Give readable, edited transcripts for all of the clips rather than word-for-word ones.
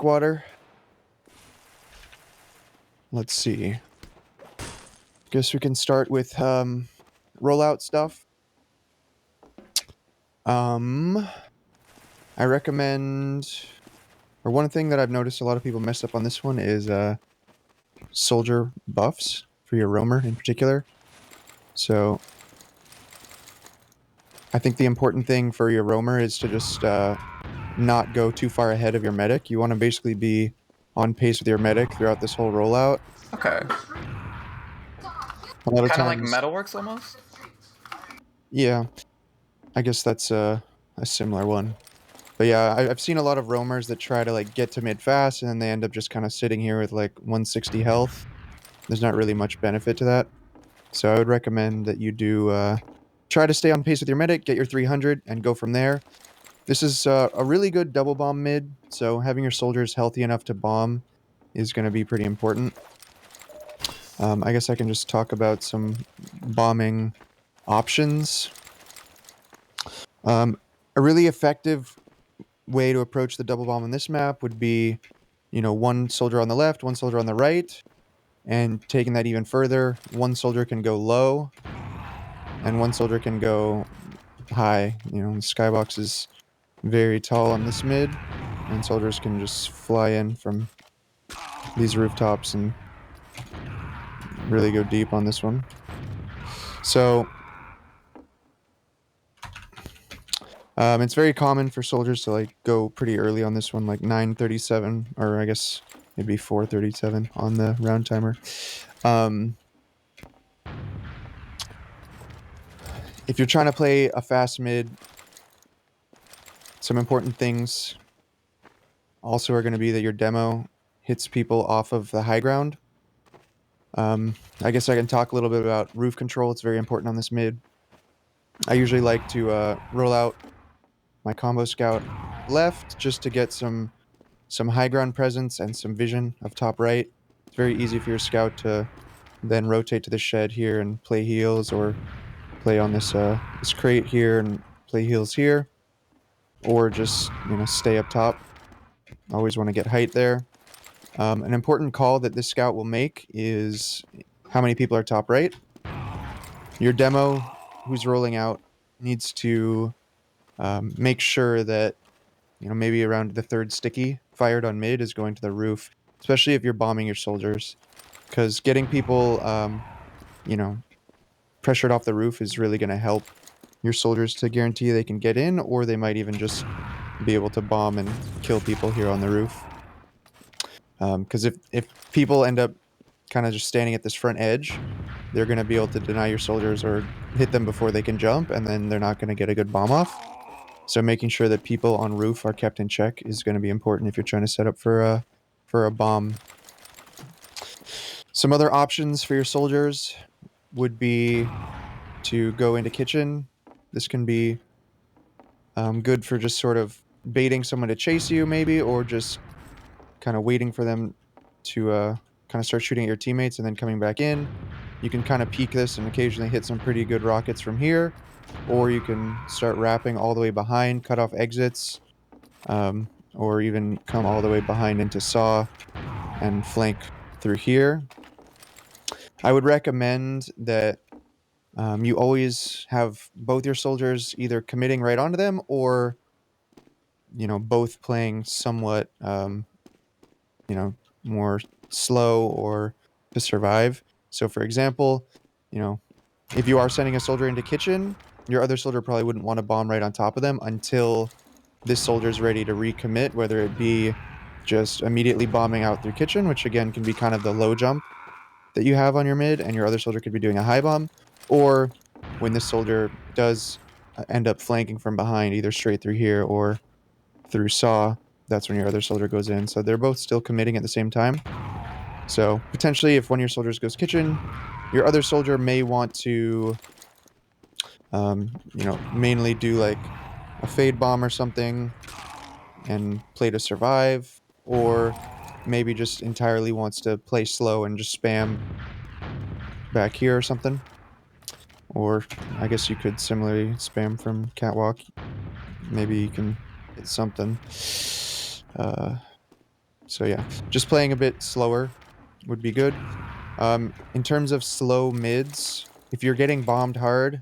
Snakewater. Let's see. Guess we can start with rollout stuff. I recommend, or one thing that I've noticed a lot of people mess up on this one is soldier buffs for your roamer in particular. So I think the important thing for your roamer is to just not go too far ahead of your medic. You want to basically be on pace with your medic throughout this whole rollout. Okay. A lot of Kind of like times, Metalworks almost? yeah, I guess that's a similar one. But yeah, I've seen a lot of roamers that try to like get to mid fast and then they end up just kind of sitting here with like 160 health. There's not really much benefit to that. So I would recommend that you do try to stay on pace with your medic, get your 300, and go from there. This is a really good double bomb mid, so having your soldiers healthy enough to bomb is going to be pretty important. I guess I can just talk about some bombing options. A really effective way to approach the double bomb on this map would be, one soldier on the left, one soldier on the right, and taking that even further, one soldier can go low, and one soldier can go high. The skybox is very tall on this mid, and soldiers can just fly in from these rooftops and really go deep on this one. So it's very common for soldiers to like go pretty early on this one, like 9:37, or I guess maybe 4:37 on the round timer. If you're trying to play a fast mid, some important things also are going to be that your demo hits people off of the high ground. I guess I can talk a little bit about roof control. It's very important on this mid. I usually like to roll out my combo scout left just to get some high ground presence and some vision of top right. It's very easy for your scout to then rotate to the shed here and play heals, or play on this crate here and play heals here, or just stay up top. Always want to get height there. An important call that this scout will make is how many people are top right. Your demo who's rolling out needs to make sure that maybe around the third sticky fired on mid is going to the roof, especially if you're bombing your soldiers, because getting people pressured off the roof is really going to help your soldiers to guarantee they can get in, or they might even just be able to bomb and kill people here on the roof. Because if people end up kind of just standing at this front edge, they're going to be able to deny your soldiers or hit them before they can jump, and then they're not going to get a good bomb off. So making sure that people on roof are kept in check is going to be important if you're trying to set up for a bomb. Some other options for your soldiers would be to go into kitchen. This can be good for just sort of baiting someone to chase you, maybe, or just kind of waiting for them to kind of start shooting at your teammates and then coming back in. You can kind of peek this and occasionally hit some pretty good rockets from here, or you can start wrapping all the way behind, cut off exits, or even come all the way behind into saw and flank through here. I would recommend that you always have both your soldiers either committing right onto them, or both playing somewhat more slow or to survive. So for example, if you are sending a soldier into kitchen, your other soldier probably wouldn't want to bomb right on top of them until this soldier is ready to recommit, whether it be just immediately bombing out through kitchen, which again can be kind of the low jump that you have on your mid, and your other soldier could be doing a high bomb, or when this soldier does end up flanking from behind, either straight through here or through saw, that's when your other soldier goes in. So they're both still committing at the same time. So potentially if one of your soldiers goes kitchen, your other soldier may want to mainly do like a fade bomb or something and play to survive, or maybe just entirely wants to play slow and just spam back here or something. Or I guess you could similarly spam from catwalk. Maybe you can hit something. So yeah, just playing a bit slower would be good. In terms of slow mids, if you're getting bombed hard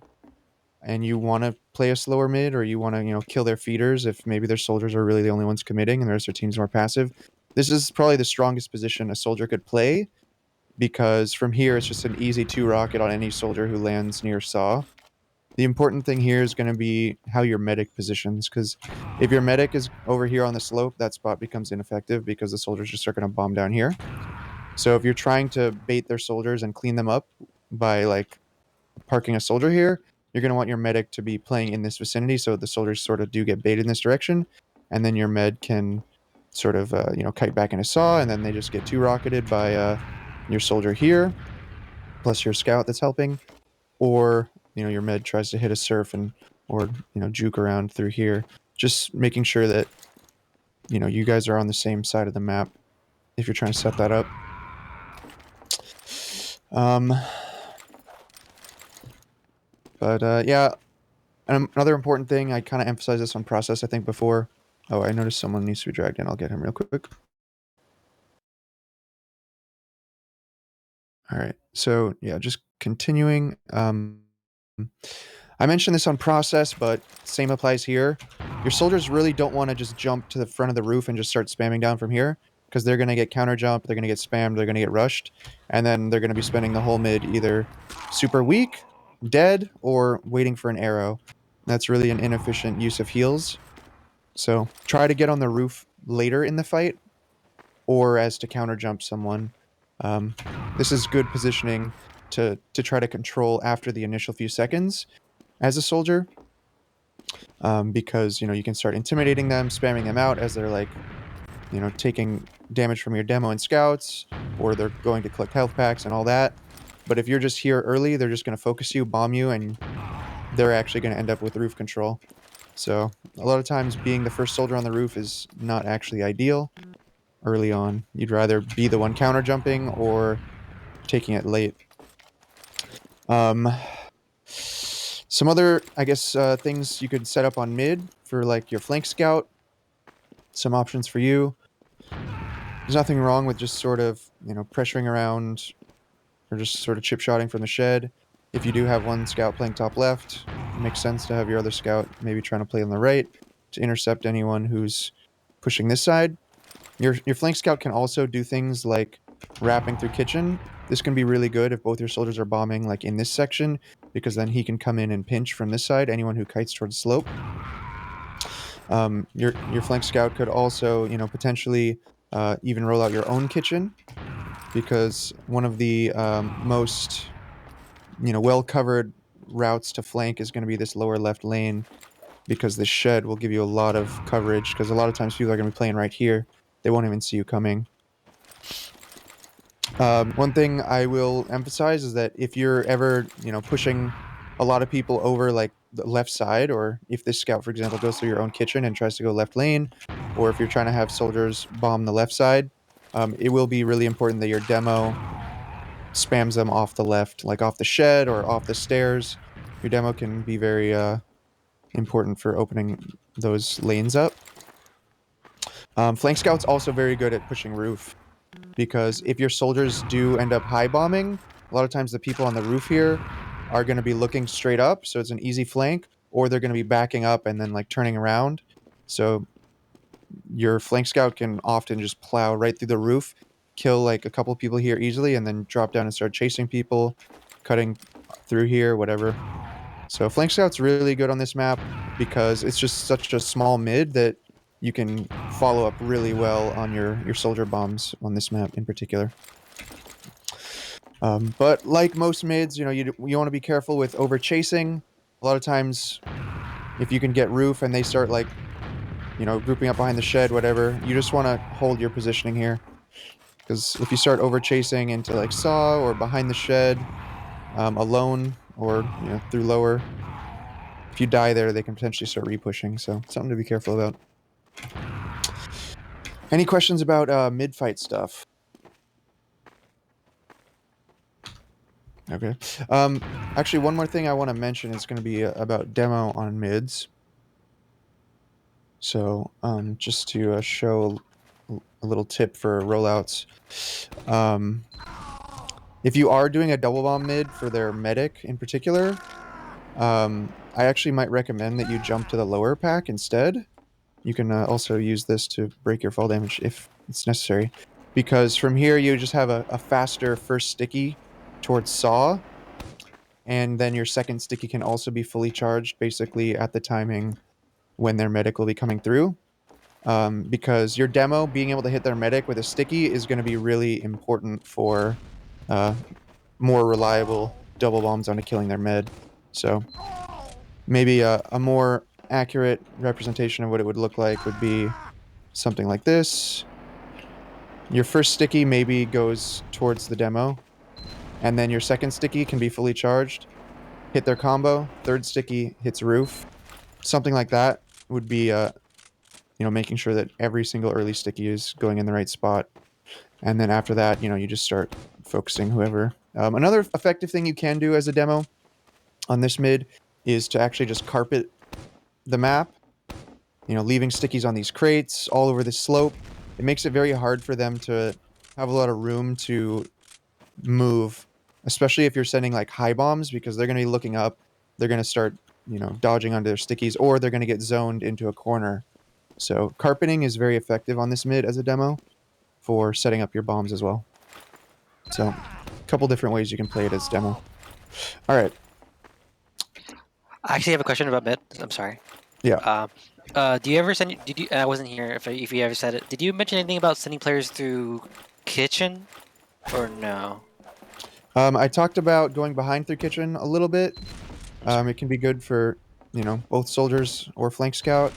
and you want to play a slower mid, or you want to, kill their feeders if maybe their soldiers are really the only ones committing and the rest of their team's more passive, this is probably the strongest position a soldier could play, because from here it's just an easy 2 rocket on any soldier who lands near Saw. The important thing here is going to be how your medic positions, because if your medic is over here on the slope, that spot becomes ineffective because the soldiers just are going to bomb down here. So if you're trying to bait their soldiers and clean them up by like parking a soldier here, you're going to want your medic to be playing in this vicinity so the soldiers sort of do get baited in this direction, and then your med can sort of kite back into Saw, and then they just get 2 rocketed by your soldier here plus your scout that's helping, or your med tries to hit a surf and or juke around through here, just making sure that you guys are on the same side of the map if you're trying to set that up. um but yeah, another important thing, I kind of emphasized this on process I think before. Oh, I noticed someone needs to be dragged in. I'll get him real quick. All right, so yeah, just continuing. I mentioned this on process, but same applies here. Your soldiers really don't want to just jump to the front of the roof and just start spamming down from here, because they're going to get counter jump, they're going to get spammed, they're going to get rushed, and then they're going to be spending the whole mid either super weak, dead, or waiting for an arrow. That's really an inefficient use of heals. So try to get on the roof later in the fight, or as to counter jump someone. Um, this is good positioning to try to control after the initial few seconds as a soldier, because you can start intimidating them, spamming them out as they're like taking damage from your demo and scouts, or they're going to collect health packs and all that. But if you're just here early, they're just going to focus you, bomb you, and they're actually going to end up with roof control. So a lot of times being the first soldier on the roof is not actually ideal early on. You'd rather be the one counter jumping or taking it late. Some other, I guess, things you could set up on mid for like your flank scout. Some options for you. There's nothing wrong with just sort of, pressuring around or just sort of chip shotting from the shed. If you do have one scout playing top left, it makes sense to have your other scout maybe trying to play on the right to intercept anyone who's pushing this side. Your flank scout can also do things like wrapping through kitchen. This can be really good if both your soldiers are bombing like in this section, because then he can come in and pinch from this side anyone who kites towards slope. Your flank scout could also potentially even roll out your own kitchen, because one of the most well covered routes to flank is going to be this lower left lane, because the shed will give you a lot of coverage, because a lot of times people are going to be playing right here, they won't even see you coming. One thing I will emphasize is that if you're ever pushing a lot of people over like the left side, or if this scout for example goes through your own kitchen and tries to go left lane, or if you're trying to have soldiers bomb the left side, it will be really important that your demo spams them off the left, like off the shed or off the stairs. Your demo can be very important for opening those lanes up. Flank scout's also very good at pushing roof, because if your soldiers do end up high bombing, a lot of times the people on the roof here are going to be looking straight up, so it's an easy flank, or they're going to be backing up and then like turning around. So your flank scout can often just plow right through the roof, kill like a couple people here easily, and then drop down and start chasing people, cutting through here, whatever. So flank scout's really good on this map because it's just such a small mid that you can follow up really well on your soldier bombs on this map in particular. But like most mids, you want to be careful with over chasing. A lot of times, if you can get roof and they start like grouping up behind the shed, whatever, you just want to hold your positioning here, because if you start over chasing into like saw or behind the shed, alone, or through lower, if you die there, they can potentially start repushing. So something to be careful about. Any questions about mid-fight stuff? Okay. Actually, one more thing I want to mention is going to be about demo on mids. So just to show a little tip for rollouts. If you are doing a double bomb mid for their medic in particular, I actually might recommend that you jump to the lower pack instead. You can also use this to break your fall damage if it's necessary, because from here you just have a faster first sticky towards Saw, and then your second sticky can also be fully charged basically at the timing when their medic will be coming through. Because your demo being able to hit their medic with a sticky is going to be really important for uh, more reliable double bombs onto killing their med. So maybe a more accurate representation of what it would look like would be something like this. Your first sticky maybe goes towards the demo, and then your second sticky can be fully charged, hit their combo, third sticky hits roof. Something like that would be making sure that every single early sticky is going in the right spot. And then after that, you just start focusing whoever. Another effective thing you can do as a demo on this mid is to actually just carpet the map, leaving stickies on these crates all over the slope. It makes it very hard for them to have a lot of room to move, especially if you're sending like high bombs, because they're going to be looking up. They're going to start, dodging onto their stickies, or they're going to get zoned into a corner. So carpeting is very effective on this mid as a demo for setting up your bombs as well. So a couple different ways you can play it as demo. All right. I actually have a question about mid. I'm sorry. Yeah. Do you ever send? Did you? I wasn't here. If you ever said it, did you mention anything about sending players through kitchen, or no? I talked about going behind through kitchen a little bit. It can be good for both soldiers or flank scout.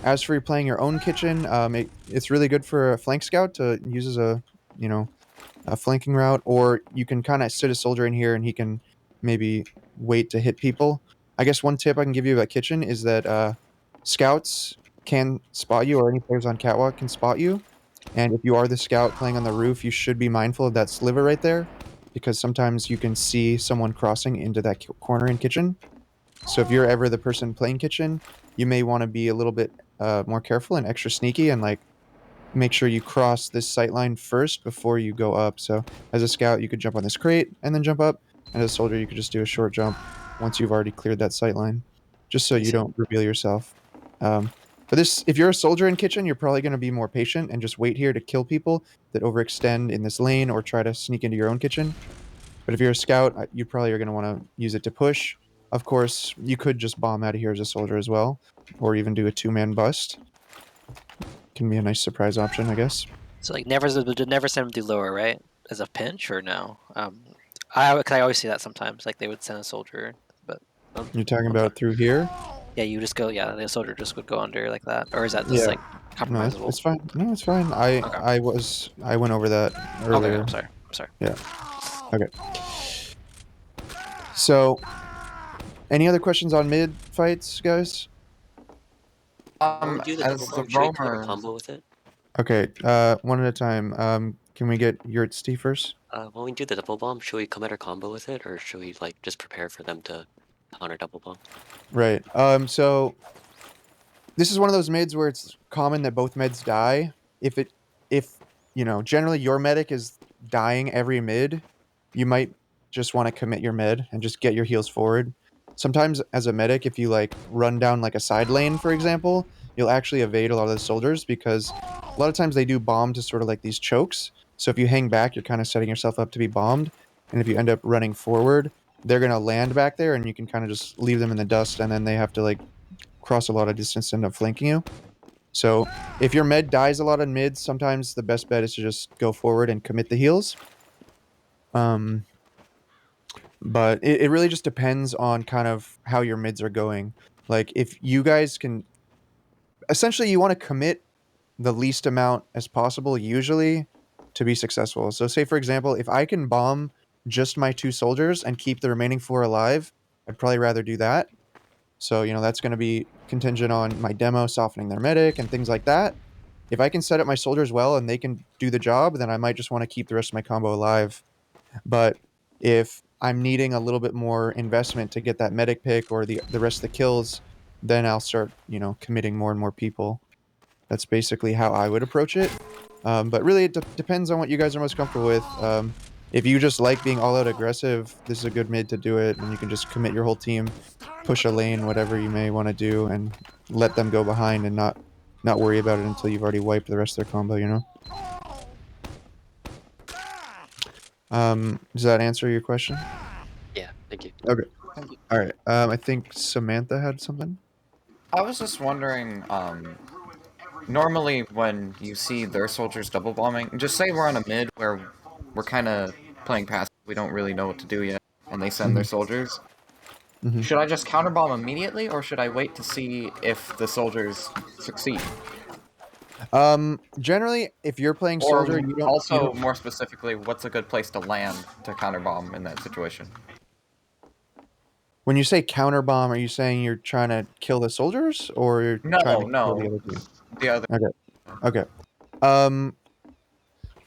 As for playing your own kitchen, it's really good for a flank scout to use as a flanking route, or you can kind of sit a soldier in here and he can maybe wait to hit people. I guess one tip I can give you about kitchen is that scouts can spot you, or any players on catwalk can spot you. And if you are the scout playing on the roof, you should be mindful of that sliver right there, because sometimes you can see someone crossing into that corner in kitchen. So if you're ever the person playing kitchen, you may want to be a little bit more careful and extra sneaky, and like make sure you cross this sight line first before you go up. So as a scout, you could jump on this crate and then jump up, and as a soldier, you could just do a short jump once you've already cleared that sight line, just so I you see. don't reveal yourself. But this, if you're a soldier in kitchen, you're probably going to be more patient and just wait here to kill people that overextend in this lane or try to sneak into your own kitchen. But if you're a scout, you probably are going to want to use it to push. Of course, you could just bomb out of here as a soldier as well, or even do a two-man bust. Can be a nice surprise option, I guess. So like never send them through lower, right? As a pinch or no? I always see that sometimes. Like they would send a soldier, but You're talking I'm sorry. about through here? Yeah, you just go. Yeah, the soldier just would go under like that, or is that just Yeah. like No, compromisable? it's fine. No, it's fine. I Okay. I went over that Okay. earlier. I'm sorry. I'm sorry. Yeah. Okay. So, any other questions on mid fights, guys? When we do the double As the bomb, should we come at a roamer, combo with it? Okay. One at a time. Can we get Yurt's first? When we do the double bomb, should we come at a combo with it, or should we like just prepare for them to counter double bomb? Right. So this is one of those mids where it's common that both meds die. If generally your medic is dying every mid, you might just want to commit your med and just get your heals forward. Sometimes as a medic, if you like run down like a side lane, for example, you'll actually evade a lot of the soldiers, because a lot of times they do bomb to sort of like these chokes. So if you hang back, you're kind of setting yourself up to be bombed. And if you end up running forward, they're gonna land back there and you can kind of just leave them in the dust, and then they have to like cross a lot of distance to end up flanking you. So if your med dies a lot in mids, sometimes the best bet is to just go forward and commit the heals. But it really just depends on kind of how your mids are going. Like if you guys can, essentially you want to commit the least amount as possible usually to be successful. So say for example, if I can bomb just my two soldiers and keep the remaining four alive, I'd probably rather do that. So, that's going to be contingent on my demo softening their medic and things like that. If I can set up my soldiers well and they can do the job, then I might just want to keep the rest of my combo alive. But if I'm needing a little bit more investment to get that medic pick or the rest of the kills, then I'll start, committing more and more people. That's basically how I would approach it. But really, it depends on what you guys are most comfortable with. If you just like being all out aggressive, this is a good mid to do it, and you can just commit your whole team, push a lane, whatever you may want to do, and let them go behind and not worry about it until you've already wiped the rest of their combo. You know. Does that answer your question? Yeah, thank you. Okay. All right. I think Samantha had something. I was just wondering, normally when you see their soldiers double bombing, just say we're on a mid where we're kind of playing passive, we don't really know what to do yet, and they send their soldiers. Mhm. Should I just counterbomb immediately, or should I wait to see if the soldiers succeed? Generally, if you're playing Or soldier, you also, don't. more specifically, what's a good place to land to counterbomb in that situation? When you say counter bomb, are you saying you're trying to kill the soldiers or you're trying No, to kill the no, other team? the other, Okay. Okay. Um.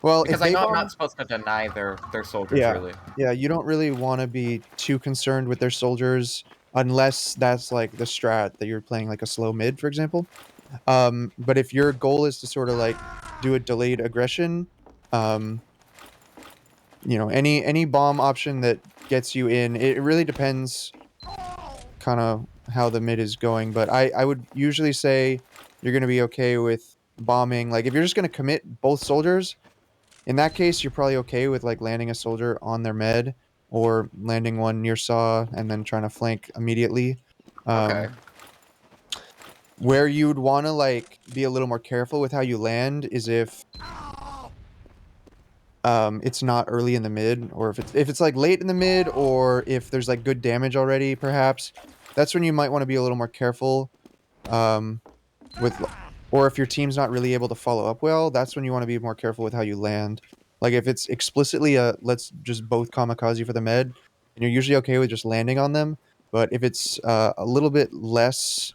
Well, if because I they know I'm not bomb, supposed to deny their soldiers, yeah, really. yeah, you don't really want to be too concerned with their soldiers unless that's like the strat that you're playing, like a slow mid, for example. But if your goal is to sort of like do a delayed aggression, um, any bomb option that gets you in, it really depends kind of how the mid is going. But I would usually say you're going to be okay with bombing. Like if you're just going to commit both soldiers, in that case, you're probably okay with like landing a soldier on their med or landing one near saw and then trying to flank immediately. Okay. Where you'd want to like be a little more careful with how you land is if it's not early in the mid, or if it's like late in the mid, or if there's like good damage already, perhaps. That's when you might want to be a little more careful. Um, with or if your team's not really able to follow up well, that's when you want to be more careful with how you land. Like if it's explicitly a let's just both kamikaze for the med, and you're usually okay with just landing on them. But if it's a little bit less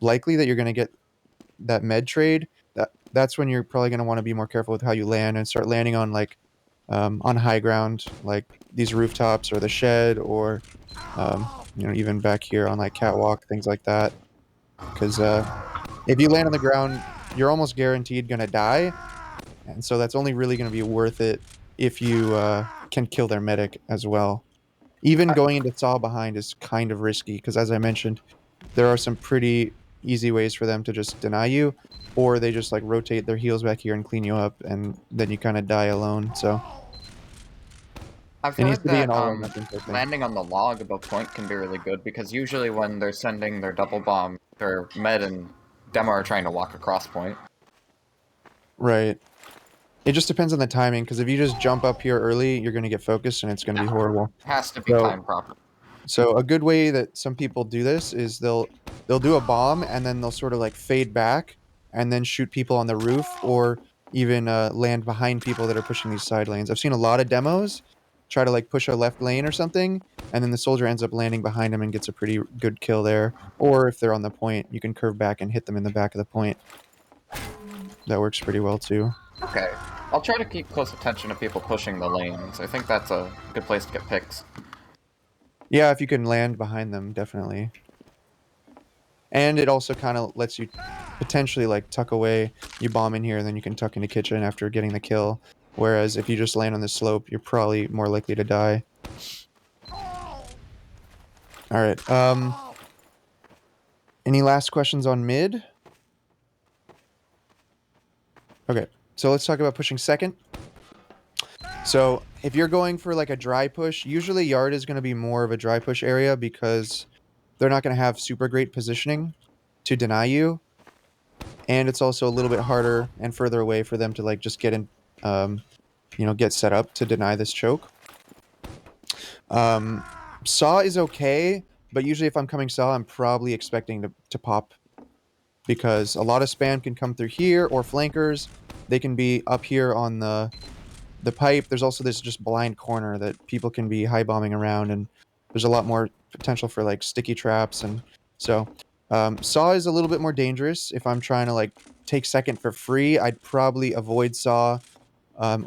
likely that you're going to get that med trade, that's when you're probably going to want to be more careful with how you land and start landing on like on high ground, like these rooftops or the shed, or even back here on like catwalk, things like that. Because if you land on the ground, you're almost guaranteed going to die. And so that's only really going to be worth it if you can kill their medic as well. Even going into saw behind is kind of risky because, as I mentioned, there are some pretty easy ways for them to just deny you, or they just like rotate their heals back here and clean you up, and then you kind of die alone. So I've it needs heard to be an that all or nothing type thing. landing on the log above point can be really good because usually when they're sending their double bomb, their med and demo are trying to walk across point. Right. It just depends on the timing because if you just jump up here early, you're going to get focused and it's going to be horrible. It has to be So timed properly. So a good way that some people do this is they'll do a bomb and then they'll sort of like fade back and then shoot people on the roof or even land behind people that are pushing these side lanes. I've seen a lot of demos try to like push a left lane or something, and then the soldier ends up landing behind them and gets a pretty good kill there. Or if they're on the point, you can curve back and hit them in the back of the point. That works pretty well too. Okay. I'll try to keep close attention to people pushing the lanes. I think that's a good place to get picks. Yeah, if you can land behind them, definitely. And it also kind of lets you potentially like tuck away. You bomb in here, and then you can tuck into kitchen after getting the kill. Whereas if you just land on the slope, you're probably more likely to die. All right. Any last questions on mid? Okay. So let's talk about pushing second. So if you're going for like a dry push, usually yard is going to be more of a dry push area because they're not going to have super great positioning to deny you. And it's also a little bit harder and further away for them to like just get in, get set up to deny this choke. Saw is okay, but usually if I'm coming saw, I'm probably expecting to pop because a lot of spam can come through here or flankers. They can be up here on the pipe. There's also this just blind corner that people can be high bombing around, and there's a lot more potential for like sticky traps. And so saw is a little bit more dangerous. If I'm trying to like take second for free, I'd probably avoid saw.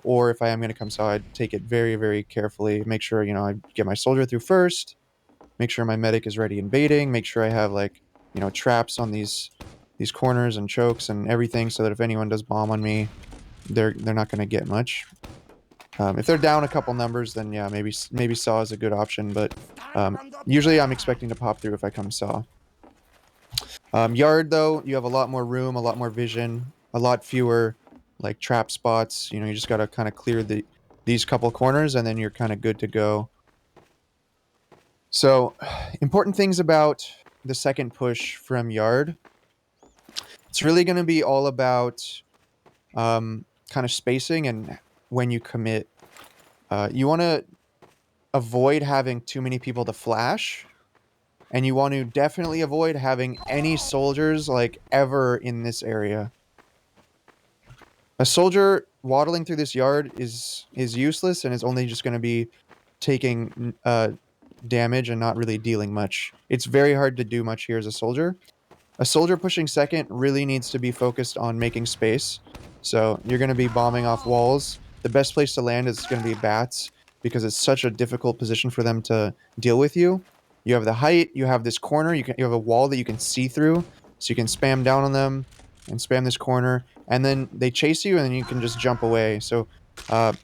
Or if I am going to come saw, I'd take it very, very carefully. Make sure, I get my soldier through first. Make sure my medic is ready and baiting. Make sure I have like, traps on these corners and chokes and everything so that if anyone does bomb on me, they're not going to get much. If they're down a couple numbers, then yeah, maybe Saw is a good option. But usually I'm expecting to pop through if I come Saw. Yard though, you have a lot more room, a lot more vision, a lot fewer like trap spots. You know, you just got to kind of clear these couple corners, and then you're kind of good to go. So, important things about the second push from Yard. It's really going to be all about kind of spacing and when you commit. You want to avoid having too many people to flash, and you want to definitely avoid having any soldiers like ever in this area. A soldier waddling through this yard is useless and is only just going to be taking damage and not really dealing much. It's very hard to do much here as a soldier. A soldier pushing second really needs to be focused on making space. So you're going to be bombing off walls. The best place to land is going to be bats because it's such a difficult position for them to deal with you. You have the height, you have this corner, you have a wall that you can see through, so you can spam down on them and spam this corner, and then they chase you and then you can just jump away. So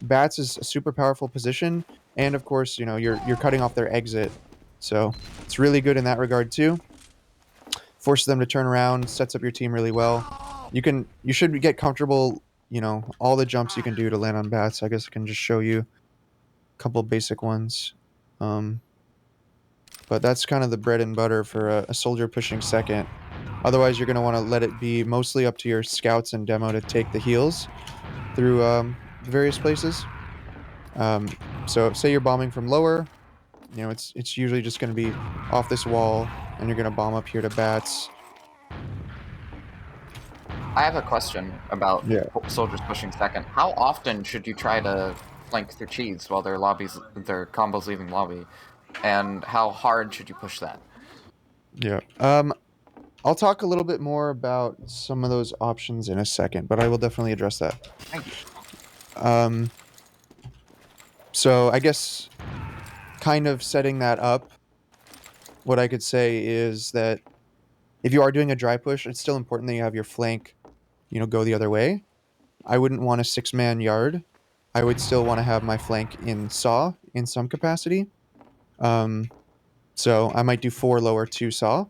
bats is a super powerful position, and of course, you know, you're cutting off their exit. So it's really good in that regard too. Forces them to turn around, sets up your team really well. You should get comfortable, you know, all the jumps you can do to land on bats. I guess I can just show you a couple basic ones. But that's kind of the bread and butter for a soldier pushing second. Otherwise, you're going to want to let it be mostly up to your scouts and demo to take the heals through various places. So say you're bombing from lower, you know, it's usually just going to be off this wall, and you're going to bomb up here to bats. I have a question about soldiers pushing second. How often should you try to flank through cheese while their combos leaving lobby? And how hard should you push that? Yeah. I'll talk a little bit more about some of those options in a second, but I will definitely address that. Thank you. So I guess kind of setting that up, what I could say is that if you are doing a dry push, it's still important that you have your flank, you know, go the other way. I wouldn't want a 6-man yard. I would still want to have my flank in Saw in some capacity. So I might do 4 lower, 2 Saw.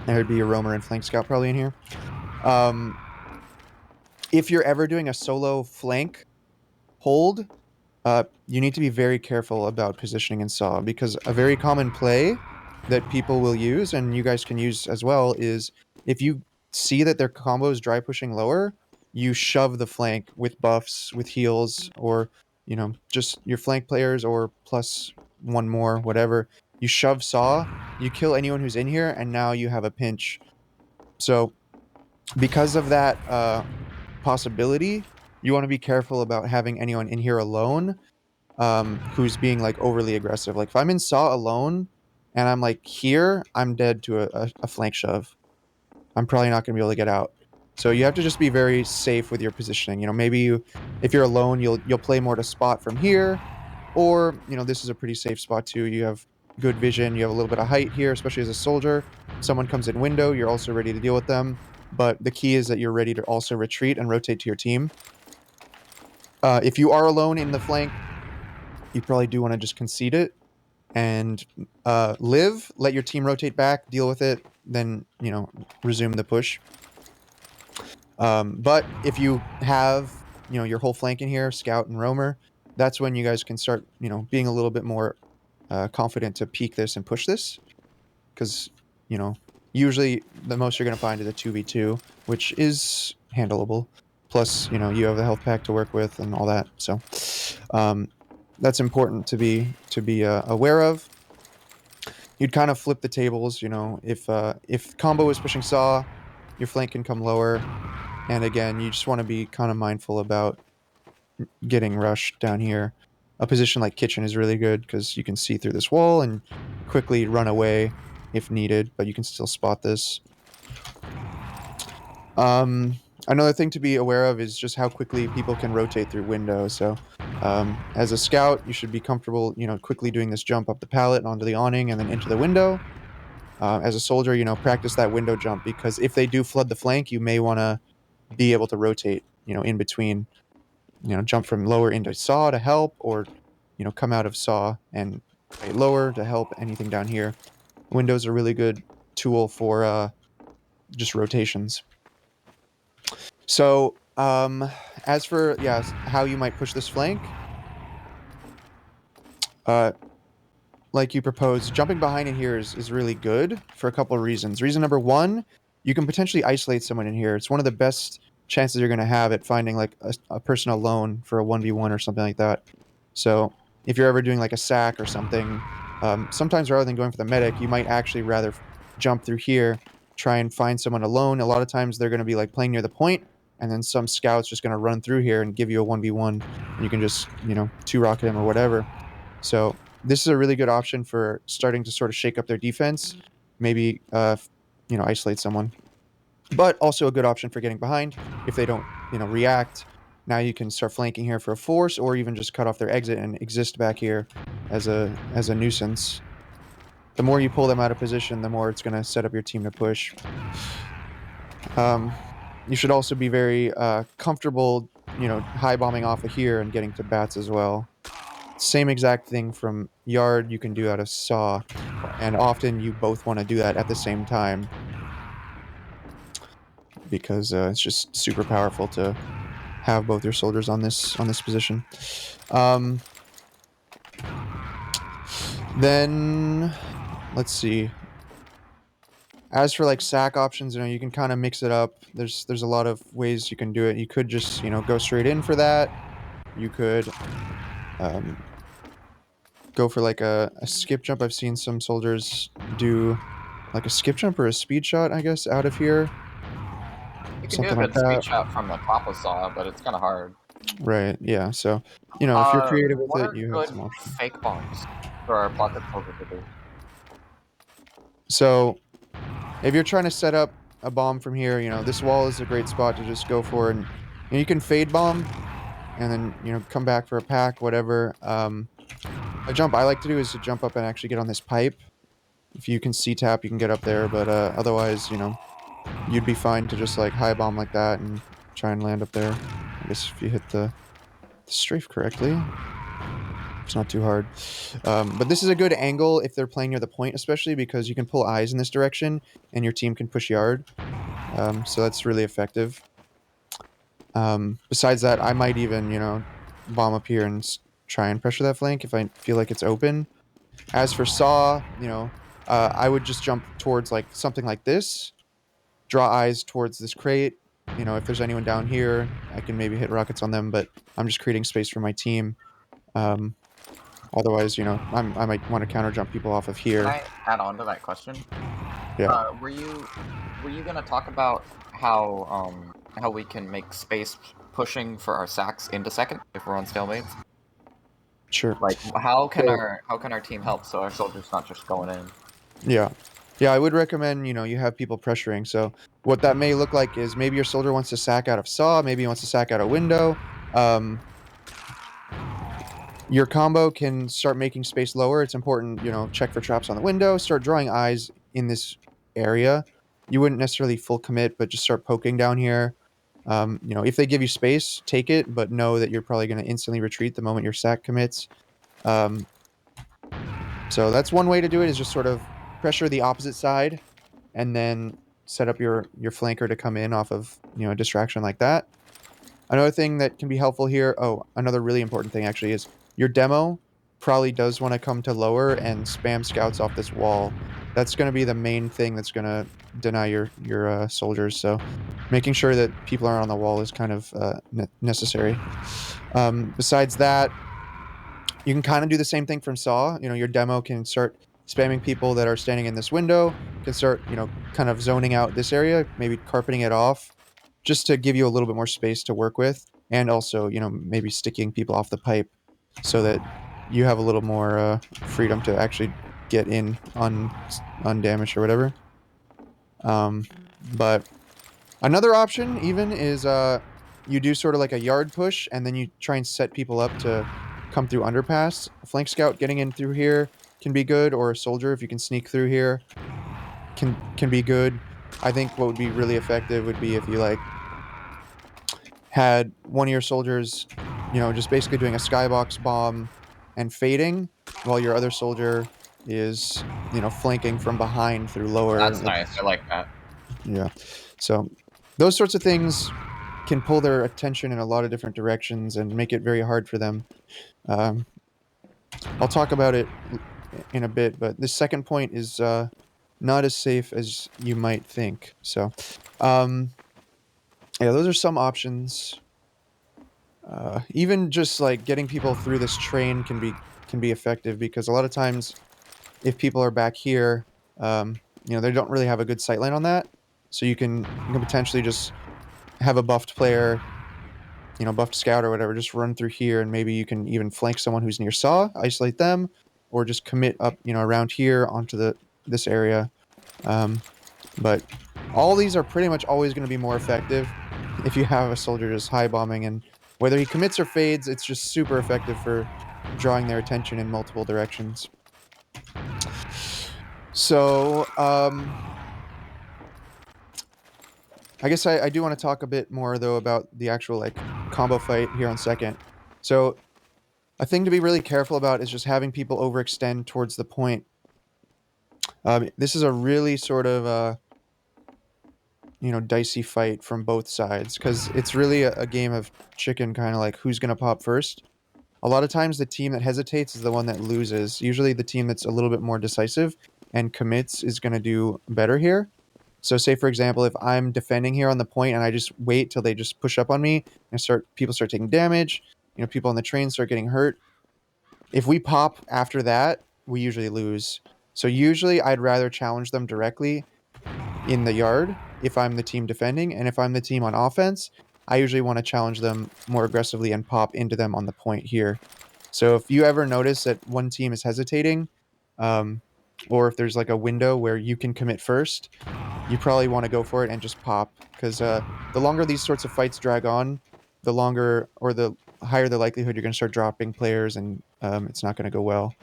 There would be a roamer and flank scout probably in here. If you're ever doing a solo flank hold, you need to be very careful about positioning in Saw, because a very common play that people will use, and you guys can use as well, is if you see that their combo is dry pushing lower, you shove the flank with buffs, with heals, or, you know, just your flank players or plus 1 more, whatever. You shove Saw, you kill anyone who's in here, and now you have a pinch. So because of that possibility, you want to be careful about having anyone in here alone who's being like overly aggressive. Like if I'm in Saw alone and I'm like here, I'm dead to a flank shove. I'm probably not going to be able to get out. So you have to just be very safe with your positioning. You know, maybe if you're alone, you'll play more to spot from here, or, you know, this is a pretty safe spot too. You have good vision, you have a little bit of height here, especially as a soldier. Someone comes in window, you're also ready to deal with them. But the key is that you're ready to also retreat and rotate to your team. If you are alone in the flank, you probably do want to just concede it and live, let your team rotate back, deal with it, then, you know, resume the push. But if you have, you know, your whole flank in here, scout and roamer, that's when you guys can start, you know, being a little bit more confident to peek this and push this. Because, you know, usually the most you're going to find is a 2v2, which is handleable. Plus, you know, you have the health pack to work with and all that. So that's important to be aware of. You'd kind of flip the tables, you know, if combo is pushing Saw, your flank can come lower. And again, you just want to be kind of mindful about getting rushed down here. A position like kitchen is really good because you can see through this wall and quickly run away if needed, but you can still spot this. Another thing to be aware of is just how quickly people can rotate through window. So as a scout, you should be comfortable, you know, quickly doing this jump up the pallet and onto the awning and then into the window. As a soldier, you know, practice that window jump, because if they do flood the flank, you may want to be able to rotate in between. Jump from lower into saw to help, or come out of saw and fight lower to help anything down here. Windows are a really good tool for just rotations. So as for how you might push this flank, like you proposed, jumping behind in here is really good for a couple of reasons. Reason number one, you can potentially isolate someone in here. It's one of the best chances you're going to have at finding like a person alone for a 1v1 or something like that. So if you're ever doing like a sack or something, sometimes rather than going for the medic, you might actually rather jump through here, try and find someone alone. A lot of times they're going to be like playing near the point, and then some scout's just going to run through here and give you a 1v1, and you can just, two rocket him or whatever. So this is a really good option for starting to sort of shake up their defense, maybe isolate someone, but also a good option for getting behind if they don't react. Now you can start flanking here for a force, or even just cut off their exit and exist back here as a nuisance. The more you pull them out of position, the more it's going to set up your team to push. You should also be very comfortable high bombing off of here and getting to bats as well. Same exact thing from yard you can do out of saw, and often you both want to do that at the same time because it's just super powerful to have both your soldiers on this position. Then let's see. As for like sack options, you can kind of mix it up. There's a lot of ways you can do it. You could just go straight in for that. You could go for like a skip jump. I've seen some soldiers do like a skip jump or a speed shot, I guess, out of here. You can do a Something like good speed that. shot from the top of saw, but it's kind of hard. Right, yeah. So, if you're creative with What it, are you have good some options. fake bombs for our pocket soldier to do? So, if you're trying to set up a bomb from here, this wall is a great spot to just go for, and you can fade bomb, and then come back for a pack, whatever. A jump I like to do is to jump up and actually get on this pipe. If you can C-tap, you can get up there, but otherwise, you'd be fine to just like high bomb like that and try and land up there. I guess if you hit the strafe correctly, it's not too hard. But this is a good angle if they're playing near the point, especially because you can pull eyes in this direction and your team can push yard. So that's really effective. Besides that, I might even, bomb up here and try and pressure that flank if I feel like it's open. As for saw, I would just jump towards like something like this, draw eyes towards this crate. If there's anyone down here, I can maybe hit rockets on them, but I'm just creating space for my team. Otherwise, I might want to counter jump people off of here. Can I add on to that question? Yeah. Were you gonna talk about how we can make space pushing for our sacks into second if we're on stalemates? Sure. Like how can So- our team help so our soldiers not just going in? Yeah. Yeah, I would recommend, you have people pressuring. So what that may look like is maybe your soldier wants to sack out of saw, maybe he wants to sack out a window. Your combo can start making space lower. It's important, check for traps on the window, start drawing eyes in this area. You wouldn't necessarily full commit, but just start poking down here. If they give you space, take it, but know that you're probably going to instantly retreat the moment your sack commits. So that's one way to do it, is just sort of pressure the opposite side and then set up your flanker to come in off of, a distraction like that. Another thing that can be helpful here, another really important thing actually, is your demo probably does want to come to lower and spam scouts off this wall. That's going to be the main thing that's going to deny your soldiers. So making sure that people are on the wall is kind of necessary. Besides that, you can kind of do the same thing from saw. Your demo can start spamming people that are standing in this window, can start, kind of zoning out this area, maybe carpeting it off, just to give you a little bit more space to work with, and also, maybe sticking people off the pipe so that you have a little more freedom to actually get in undamaged or whatever. But another option even is you do sort of like a yard push, and then you try and set people up to come through underpass. A flank scout getting in through here can be good, or a soldier, if you can sneak through here, can be good. I think what would be really effective would be if you like had one of your soldiers, just basically doing a skybox bomb and fading, while your other soldier is, flanking from behind through lower. That's nice. I like that. Yeah. So those sorts of things can pull their attention in a lot of different directions and make it very hard for them. Um, I'll talk about it in a bit, but the second point is not as safe as you might think. So, yeah, those are some options. Even just like getting people through this train can be effective, because a lot of times if people are back here, they don't really have a good sightline on that. So you can potentially just have a buffed player, buffed scout or whatever, just run through here, and maybe you can even flank someone who's near saw, isolate them, or just commit up, around here onto this area. But all these are pretty much always going to be more effective if you have a soldier just high bombing, and whether he commits or fades, it's just super effective for drawing their attention in multiple directions. So, I guess I do want to talk a bit more though about the actual like combo fight here on second. So a thing to be really careful about is just having people overextend towards the point. This is a really sort of dicey fight from both sides, because it's really a game of chicken, kind of like who's gonna pop first. A lot of times the team that hesitates is the one that loses. Usually the team that's a little bit more decisive and commits is gonna do better here. So say for example, if I'm defending here on the point and I just wait till they just push up on me and people start taking damage, people on the train start getting hurt. If we pop after that, we usually lose. So usually I'd rather challenge them directly in the yard if I'm the team defending, and if I'm the team on offense, I usually want to challenge them more aggressively and pop into them on the point here. So if you ever notice that one team is hesitating, or if there's like a window where you can commit first, you probably want to go for it and just pop, because the longer these sorts of fights drag on, the longer or the higher the likelihood you're going to start dropping players, and it's not going to go well.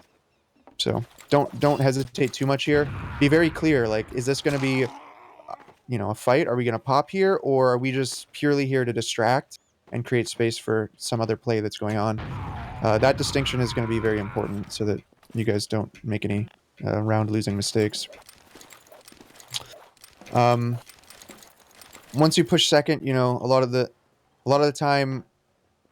So don't hesitate too much here. Be very clear. Like, is this going to be a fight? Are we going to pop here, or are we just purely here to distract and create space for some other play that's going on? That distinction is going to be very important so that you guys don't make any round losing mistakes. Once you push second, a lot of the time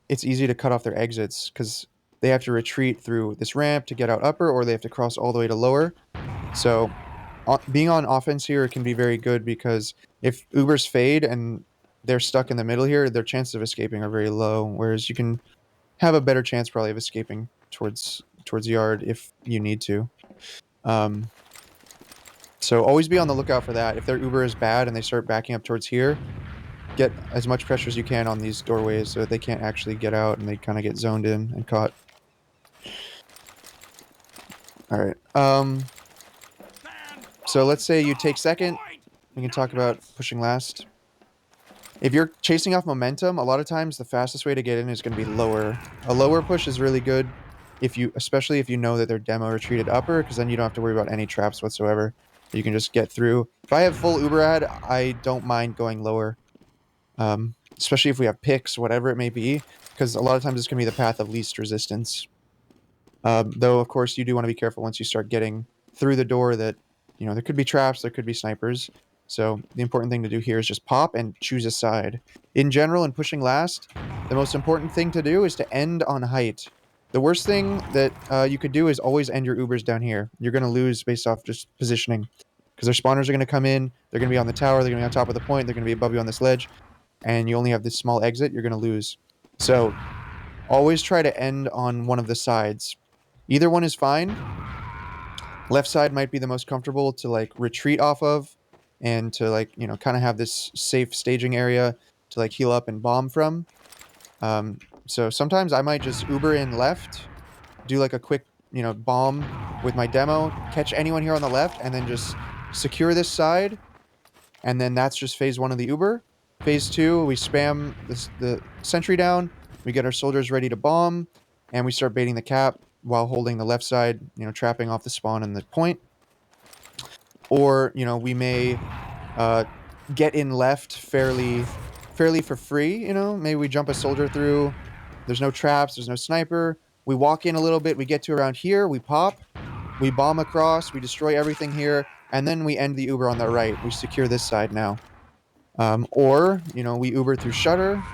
it's easy to cut off their exits, because they have to retreat through this ramp to get out upper, or they have to cross all the way to lower. So being on offense here can be very good, because if Ubers fade and they're stuck in the middle here, their chances of escaping are very low, whereas you can have a better chance probably of escaping towards yard if you need to. So always be on the lookout for that. If their Uber is bad and they start backing up towards here, get as much pressure as you can on these doorways so that they can't actually get out and they kind of get zoned in and caught. All right. So let's say you take second. We can talk about pushing last. If you're chasing off momentum, a lot of times the fastest way to get in is going to be lower. A lower push is really good, especially if you know that their demo retreated upper, because then you don't have to worry about any traps whatsoever. You can just get through. If I have full Uber ad, I don't mind going lower, especially if we have picks, whatever it may be, because a lot of times it's going to be the path of least resistance. Though, of course, you do want to be careful once you start getting through the door that, there could be traps, there could be snipers. So the important thing to do here is just pop and choose a side. In general, in pushing last, the most important thing to do is to end on height. The worst thing that you could do is always end your Ubers down here. You're going to lose based off just positioning, because their spawners are going to come in, they're going to be on the tower, they're going to be on top of the point, they're going to be above you on this ledge, and you only have this small exit, you're going to lose. So always try to end on one of the sides. Either one is fine. Left side might be the most comfortable to like retreat off of, and to like, kind of have this safe staging area to like heal up and bomb from. So sometimes I might just Uber in left, do like a quick, bomb with my demo, catch anyone here on the left, and then just secure this side. And then that's just phase one of the Uber. Phase two, we spam the sentry down, we get our soldiers ready to bomb, and we start baiting the cap while holding the left side, trapping off the spawn and the point. Or, we may get in left fairly fairly for free, you know. Maybe we jump a soldier through. There's no traps. There's no sniper. We walk in a little bit. We get to around here. We pop. We bomb across. We destroy everything here. And then we end the Uber on the right. We secure this side now. Or, you know, we Uber through Shutter.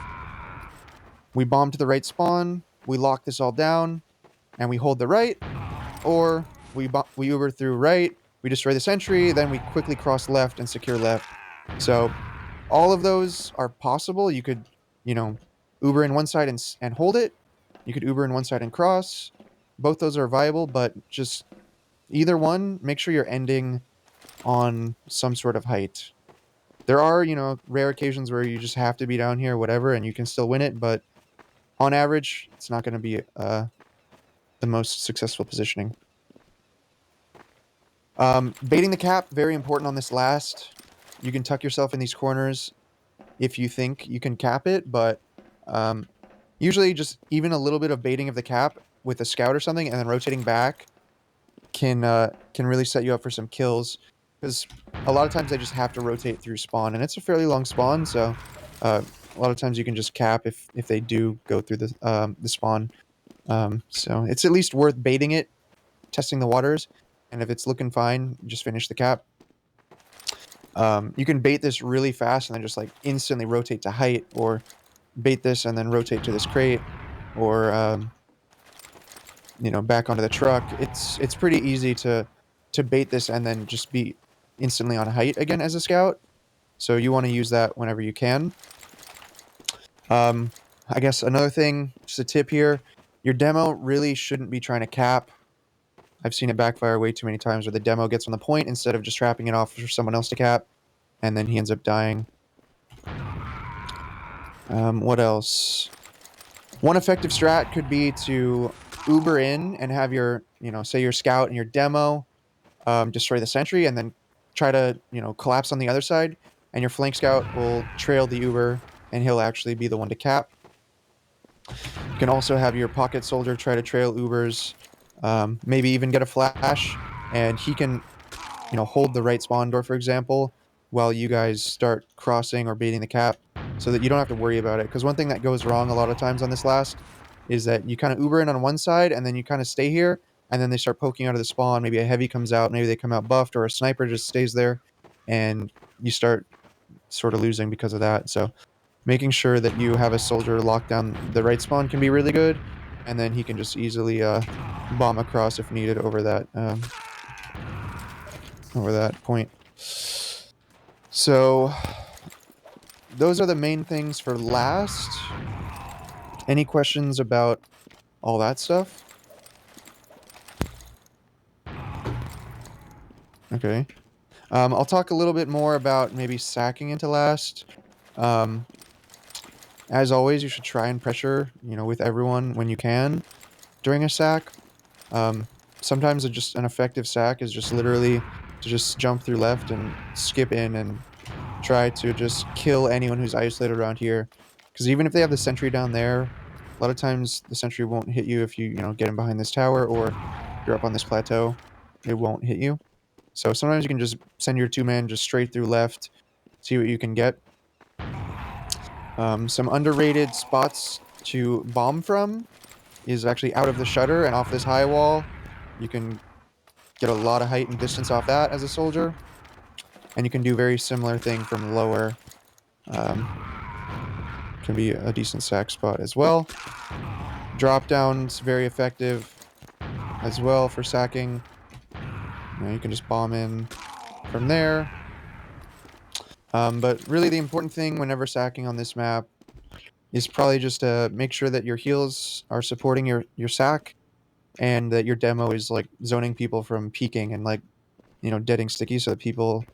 We bomb to the right spawn. We lock this all down. And we hold the right. Or we Uber through right. We destroy the sentry. Then we quickly cross left and secure left. So all of those are possible. You could, you know, Uber in one side and hold it. You could Uber in one side and cross. Both those are viable, but just either one, make sure you're ending on some sort of height. There are, you know, rare occasions where you just have to be down here, whatever, and you can still win it, but on average, it's not going to be the most successful positioning. Baiting the cap, very important on this last. You can tuck yourself in these corners if you think you can cap it, but usually just even a little bit of baiting of the cap with a scout or something and then rotating back can really set you up for some kills, because a lot of times they just have to rotate through spawn, and it's a fairly long spawn, so a lot of times you can just cap if they do go through the spawn. So it's at least worth baiting it, testing the waters, and if it's looking fine, just finish the cap. You can bait this really fast and then just like instantly rotate to height, or bait this and then rotate to this crate, or you know, back onto the truck. It's pretty easy to bait this and then just be instantly on height again as a scout. So you want to use that whenever you can. I guess another thing, just a tip here, your demo really shouldn't be trying to cap. I've seen it backfire way too many times where the demo gets on the point instead of just trapping it off for someone else to cap, and then he ends up dying. What else? One effective strat could be to Uber in and have your, you know, say your scout and your demo destroy the sentry, and then try to, you know, collapse on the other side, and your flank scout will trail the Uber, and he'll actually be the one to cap. You can also have your pocket soldier try to trail Ubers, maybe even get a flash, and he can, you know, hold the right spawn door, for example, while you guys start crossing or baiting the cap, so that you don't have to worry about it. Because one thing that goes wrong a lot of times on this last is that you kind of Uber in on one side, and then you kind of stay here, and then they start poking out of the spawn. Maybe a heavy comes out, maybe they come out buffed, or a sniper just stays there, and you start sort of losing because of that. So making sure that you have a soldier lock down the right spawn can be really good, and then he can just easily bomb across if needed over that point. So those are the main things for last. Any questions about all that stuff? Okay. I'll talk a little bit more about maybe sacking into last. As always, you should try and pressure, you know, with everyone when you can during a sack. Sometimes just an effective sack is just literally to just jump through left and skip in and try to just kill anyone who's isolated around here. Because even if they have the sentry down there, a lot of times the sentry won't hit you if you know, get him behind this tower, or if you're up on this plateau, it won't hit you. So sometimes you can just send your two-man just straight through left, see what you can get. Some underrated spots to bomb from is actually out of the shutter and off this high wall. You can get a lot of height and distance off that as a soldier. And you can do very similar thing from lower. Can be a decent sack spot as well. Drop down's very effective as well for sacking. You know, you can just bomb in from there. But really the important thing whenever sacking on this map is probably just to make sure that your heals are supporting your sack, and that your demo is like zoning people from peeking and, like, you know, deading sticky, so that people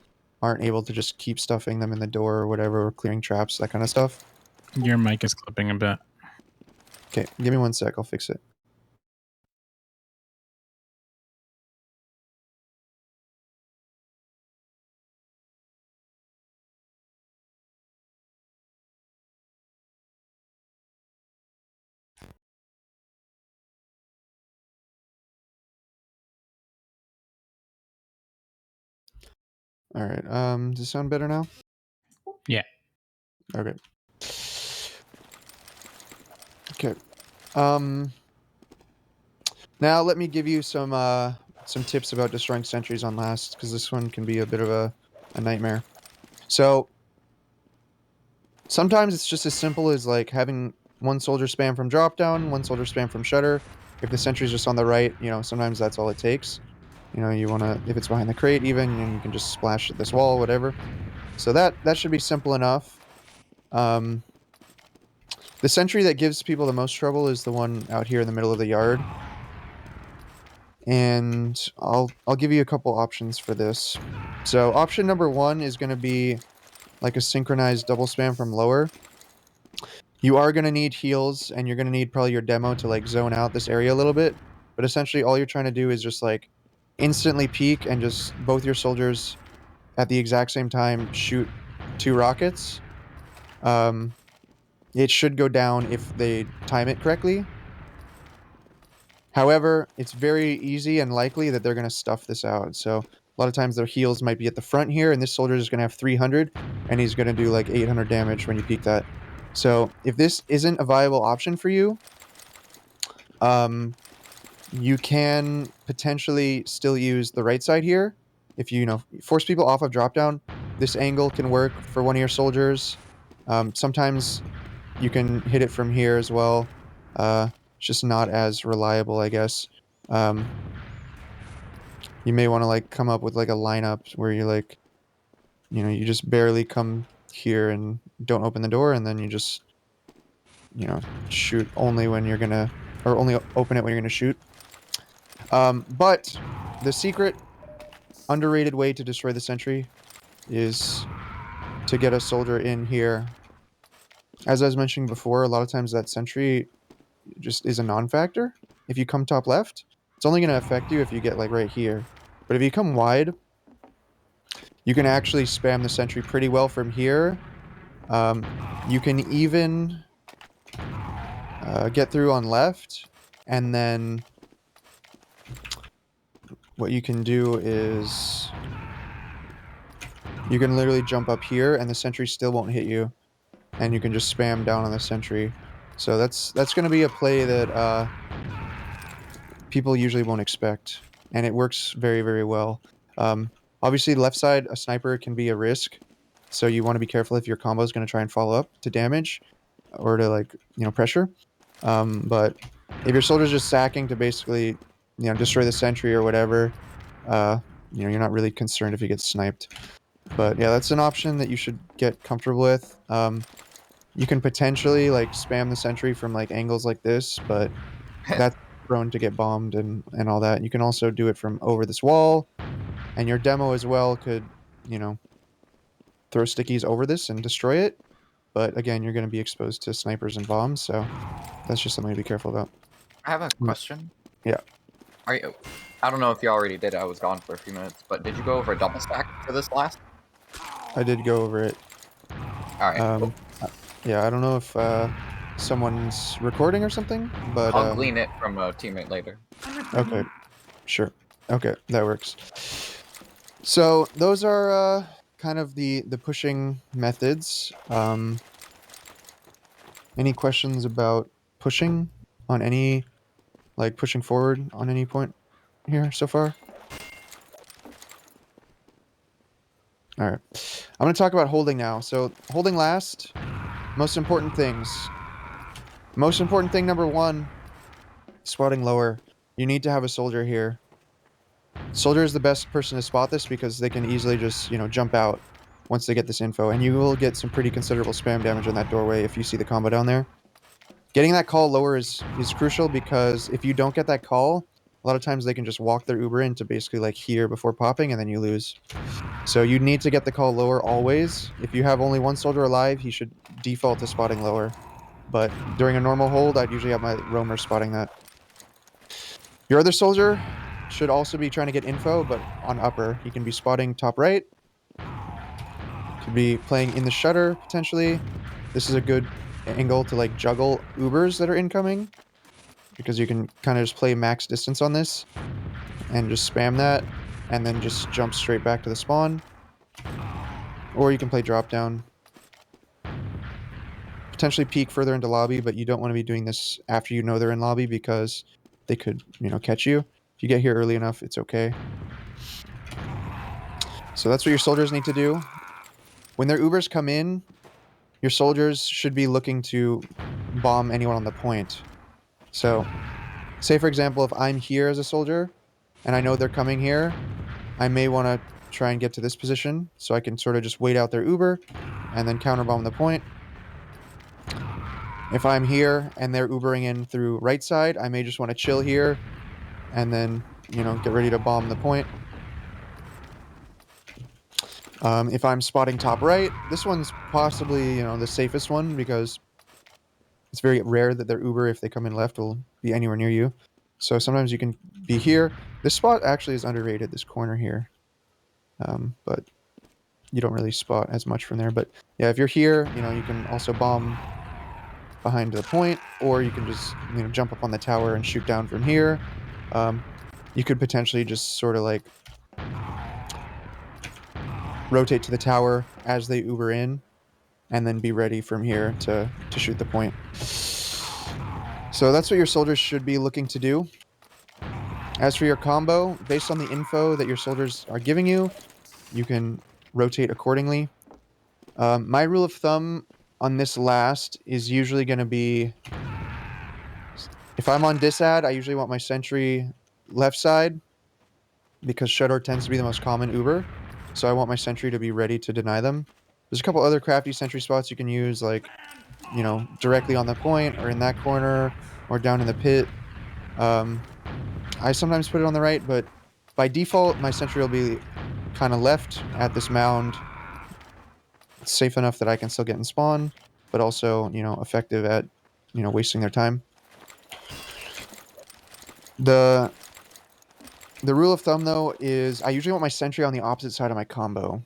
aren't able to just keep stuffing them in the door or whatever, or clearing traps, that kind of stuff. Your mic is clipping a bit. Okay, give me 1 sec, I'll fix it. All right, does it sound better now? Yeah. Okay. Okay. Now let me give you some tips about destroying sentries on last, because this one can be a bit of a nightmare. So sometimes it's just as simple as like having one soldier spam from drop down, one soldier spam from shutter. If the sentry's just on the right, sometimes that's all it takes. You want to, if it's behind the crate even, and you can just splash at this wall, whatever. So that should be simple enough. The sentry that gives people the most trouble is the one out here in the middle of the yard. And I'll give you a couple options for this. So option number 1 is going to be like a synchronized double spam from lower. You are going to need heals, and you're going to need probably your demo to like zone out this area a little bit. But essentially all you're trying to do is just like instantly peek and just both your soldiers at the exact same time shoot 2 rockets. It should go down if they time it correctly. However, it's very easy and likely that they're going to stuff this out. So a lot of times their heals might be at the front here, and this soldier is going to have 300, and he's going to do like 800 damage when you peek that. So if this isn't a viable option for you, you can potentially still use the right side here. If you force people off of drop down, this angle can work for one of your soldiers. Sometimes you can hit it from here as well. It's just not as reliable, I guess. You may want to like come up with like a lineup where you like, you just barely come here and don't open the door, and then you just, shoot only when you're gonna, or only open it when you're gonna shoot. But the secret, underrated way to destroy the sentry is to get a soldier in here. As I was mentioning before, a lot of times that sentry just is a non-factor. If you come top left, it's only going to affect you if you get like right here. But if you come wide, you can actually spam the sentry pretty well from here. You can even get through on left, and then what you can do is you can literally jump up here and the sentry still won't hit you, and you can just spam down on the sentry. So that's going to be a play that people usually won't expect, and it works very, very well. Obviously, left side, a sniper can be a risk, so you want to be careful if your combo is going to try and follow up to damage or to like pressure. But if your soldier's just sacking to basically destroy the sentry or whatever, you're not really concerned if he gets sniped. But yeah, that's an option that you should get comfortable with. You can potentially like spam the sentry from like angles like this, but that's prone to get bombed and all that. You can also do it from over this wall, and your demo as well could, throw stickies over this and destroy it. But again, you're going to be exposed to snipers and bombs, so that's just something to be careful about. I have a question. Yeah. I don't know if you already did. I was gone for a few minutes, but did you go over a double stack for this last? I did go over it. All right. Cool. Yeah, I don't know if someone's recording or something, but I'll glean it from a teammate later. Okay, sure. Okay, that works. So those are kind of the pushing methods. Any questions about pushing on any, like pushing forward on any point here so far? All right, I'm going to talk about holding now. So holding last, most important things. Most important thing number 1, spotting lower. You need to have a soldier here. Soldier is the best person to spot this because they can easily just, jump out once they get this info, and you will get some pretty considerable spam damage on that doorway if you see the combo down there. Getting that call lower is crucial, because if you don't get that call, a lot of times they can just walk their Uber into basically like here before popping, and then you lose. So you need to get the call lower always. If you have only one soldier alive, he should default to spotting lower. But during a normal hold, I'd usually have my roamer spotting that. Your other soldier should also be trying to get info, but on upper. He can be spotting top right. Could be playing in the shutter, potentially. This is a good angle to like juggle Ubers that are incoming, because you can kind of just play max distance on this and just spam that, and then just jump straight back to the spawn. Or you can play drop down. potentially peek further into lobby, but you don't want to be doing this after you know they're in lobby because they could, catch you. If you get here early enough, it's okay. So that's what your soldiers need to do. When their Ubers come in, your soldiers should be looking to bomb anyone on the point. So, say for example, if I'm here as a soldier and I know they're coming here, I may want to try and get to this position so I can sort of just wait out their Uber and then counterbomb the point. If I'm here and they're Ubering in through right side, I may just want to chill here and then, get ready to bomb the point. If I'm spotting top right, this one's possibly, the safest one because it's very rare that their Uber, if they come in left, will be anywhere near you. So sometimes you can be here. This spot actually is underrated, this corner here. But you don't really spot as much from there. But yeah, if you're here, you can also bomb behind the point, or you can just, jump up on the tower and shoot down from here. You could potentially just sort of like rotate to the tower as they Uber in, and then be ready from here to shoot the point. So that's what your soldiers should be looking to do. As for your combo, based on the info that your soldiers are giving you, you can rotate accordingly. My rule of thumb on this last is usually going to be, if I'm on disad, I usually want my sentry left side because Shudder tends to be the most common Uber. So I want my sentry to be ready to deny them. There's a couple other crafty sentry spots you can use, like, directly on the point or in that corner or down in the pit. I sometimes put it on the right, but by default, my sentry will be kind of left at this mound. It's safe enough that I can still get in spawn, but also, effective at, wasting their time. The rule of thumb, though, is I usually want my sentry on the opposite side of my combo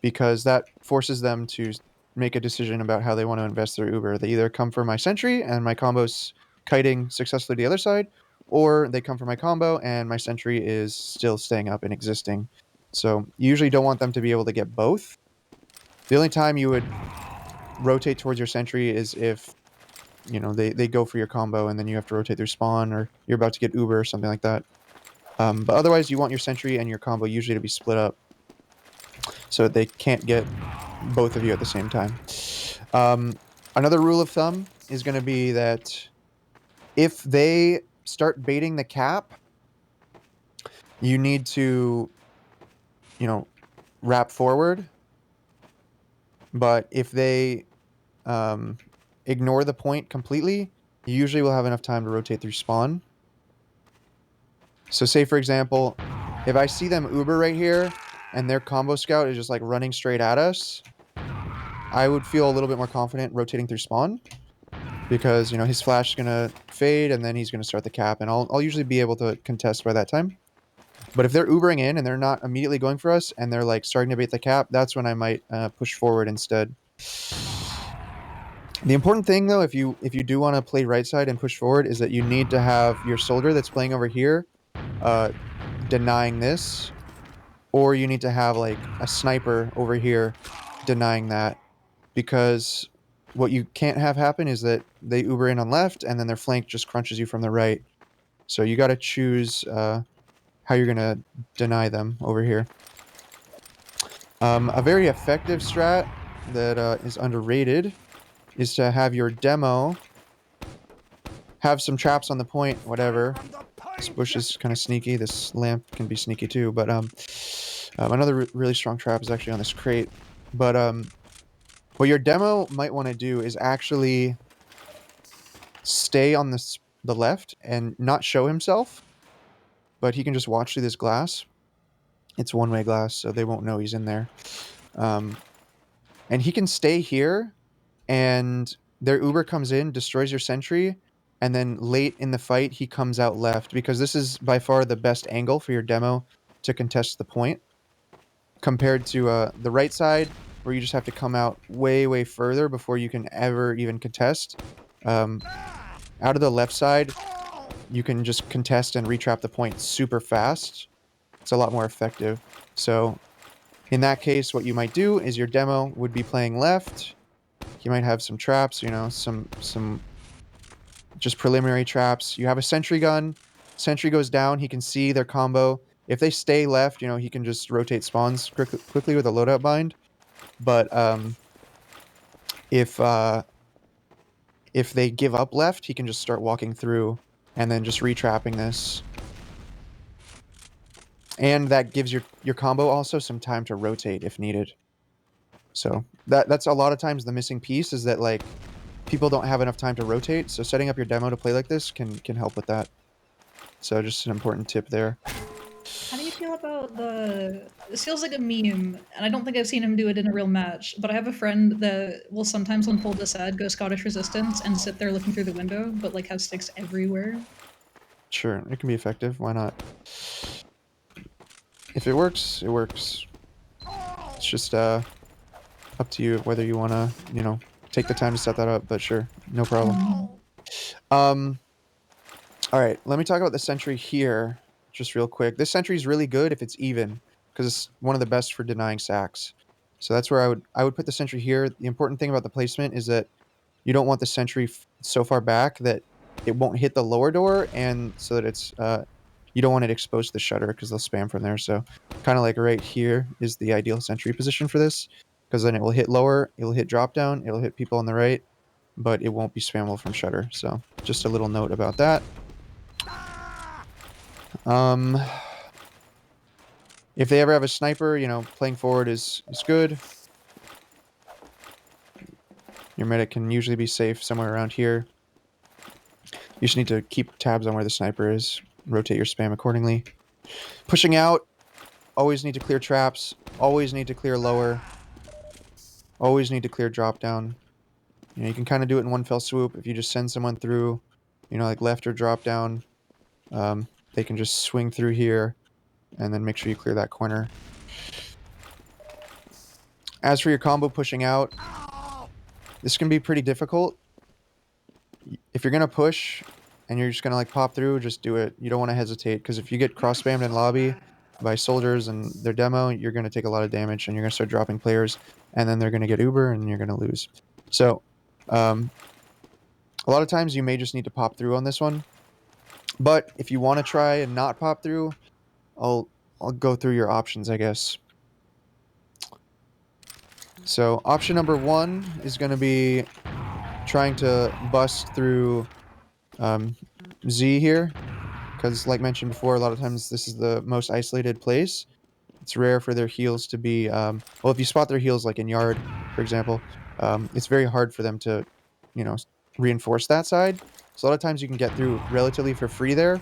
because that forces them to make a decision about how they want to invest their Uber. They either come for my sentry and my combo's kiting successfully to the other side, or they come for my combo and my sentry is still staying up and existing. So you usually don't want them to be able to get both. The only time you would rotate towards your sentry is if, they go for your combo and then you have to rotate their spawn or you're about to get Uber or something like that. But otherwise, you want your sentry and your combo usually to be split up so they can't get both of you at the same time. Another rule of thumb is going to be that if they start baiting the cap, you need to, wrap forward. But if they ignore the point completely, you usually will have enough time to rotate through spawn. So say, for example, if I see them Uber right here and their combo scout is just like running straight at us, I would feel a little bit more confident rotating through spawn because, his flash is going to fade and then he's going to start the cap and I'll usually be able to contest by that time. But if they're Ubering in and they're not immediately going for us and they're like starting to bait the cap, that's when I might push forward instead. The important thing, though, if you do want to play right side and push forward, is that you need to have your soldier that's playing over here denying this, or you need to have like a sniper over here denying that, because what you can't have happen is that they Uber in on left and then their flank just crunches you from the right. So you got to choose how you're going to deny them over here. A very effective strat that is underrated is to have your demo have some traps on the point, whatever. This bush is kind of sneaky. This lamp can be sneaky too. But another really strong trap is actually on this crate. But what your demo might want to do is actually stay on the left and not show himself, but he can just watch through this glass. It's one-way glass, so they won't know he's in there. And he can stay here, and their Uber comes in, destroys your sentry, and then late in the fight, he comes out left, because this is by far the best angle for your demo to contest the point, compared to the right side, where you just have to come out way, way further before you can ever even contest. Out of the left side, you can just contest and retrap the point super fast. It's a lot more effective. So in that case, what you might do is your demo would be playing left. He might have some traps, you know, some just preliminary traps. You have a sentry gun. Sentry goes down. He can see their combo. If they stay left, you know, he can just rotate spawns quickly with a loadout bind. But if they give up left, he can just start walking through and then just retrapping this. And that gives your combo also some time to rotate if needed. So that's a lot of times the missing piece is that like people don't have enough time to rotate. So setting up your demo to play like this can help with that. So just an important tip there. How do you feel about the... This feels like a meme, and I don't think I've seen him do it in a real match, but I have a friend that will sometimes, when pulled aside, go Scottish Resistance and sit there looking through the window, but like have sticks everywhere. Sure, it can be effective. Why not? If it works, it works. It's just up to you whether you want to, you know, take the time to set that up, but sure, no problem. All right, let me talk about the sentry here just real quick. This sentry is really good if it's even because it's one of the best for denying sacks. So that's where I would put the sentry here. The important thing about the placement is that you don't want the sentry so far back that it won't hit the lower door, and so that it's you don't want it exposed to the shutter because they'll spam from there. So kind of like right here is the ideal sentry position for this because then it will hit lower, it will hit drop down, it'll hit people on the right, but it won't be spammable from shutter. So just a little note about that. If they ever have a sniper, you know, playing forward is good. Your medic can usually be safe somewhere around here. You just need to keep tabs on where the sniper is. Rotate your spam accordingly. Pushing out, always need to clear traps. Always need to clear lower. Always need to clear drop down. You know, you can kind of do it in one fell swoop. If you just send someone through, you know, like left or drop down, they can just swing through here and then make sure you clear that corner. As for your combo pushing out, this can be pretty difficult. If you're going to push and you're just going to like pop through, just do it. You don't want to hesitate because if you get cross spammed in lobby by soldiers and their demo, you're going to take a lot of damage and you're going to start dropping players and then they're going to get Uber and you're going to lose. So a lot of times you may just need to pop through on this one. But if you want to try and not pop through, I'll go through your options, I guess. So option number 1 is going to be trying to bust through Z here, because like mentioned before, a lot of times this is the most isolated place. It's rare for their heals to be, well, if you spot their heals like in yard, for example, it's very hard for them to, you know, reinforce that side. So a lot of times you can get through relatively for free there.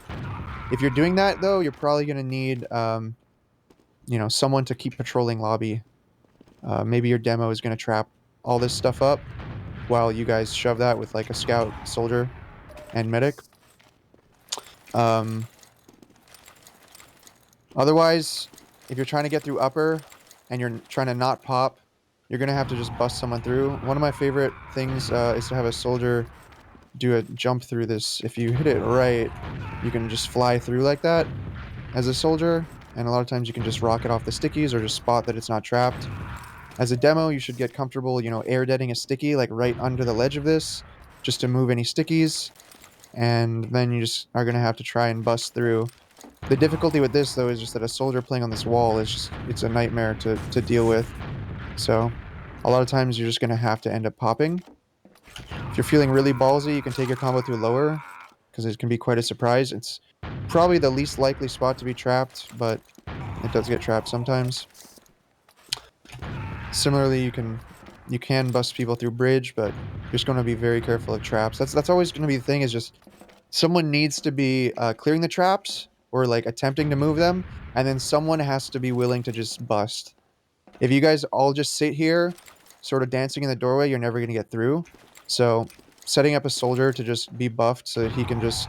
If you're doing that though, you're probably going to need, you know, someone to keep patrolling lobby. Maybe your demo is going to trap all this stuff up while you guys shove that with like a scout, soldier, and medic. Otherwise, if you're trying to get through upper and you're trying to not pop, you're going to have to just bust someone through. One of my favorite things is to have a soldier do a jump through this. If you hit it right, you can just fly through like that as a soldier. And a lot of times you can just rocket off the stickies or just spot that it's not trapped. As a demo, you should get comfortable, you know, air deading a sticky like right under the ledge of this just to move any stickies. And then you just are going to have to try and bust through. The difficulty with this, though, is just that a soldier playing on this wall is just, it's a nightmare to deal with. So a lot of times you're just going to have to end up popping. If you're feeling really ballsy, you can take your combo through lower, because it can be quite a surprise. It's probably the least likely spot to be trapped, but it does get trapped sometimes. Similarly, you can bust people through bridge, but you're just going to be very careful of traps. That's always going to be the thing, is just someone needs to be clearing the traps or like attempting to move them, and then someone has to be willing to just bust. If you guys all just sit here sort of dancing in the doorway, you're never going to get through. So setting up a soldier to just be buffed so that he can just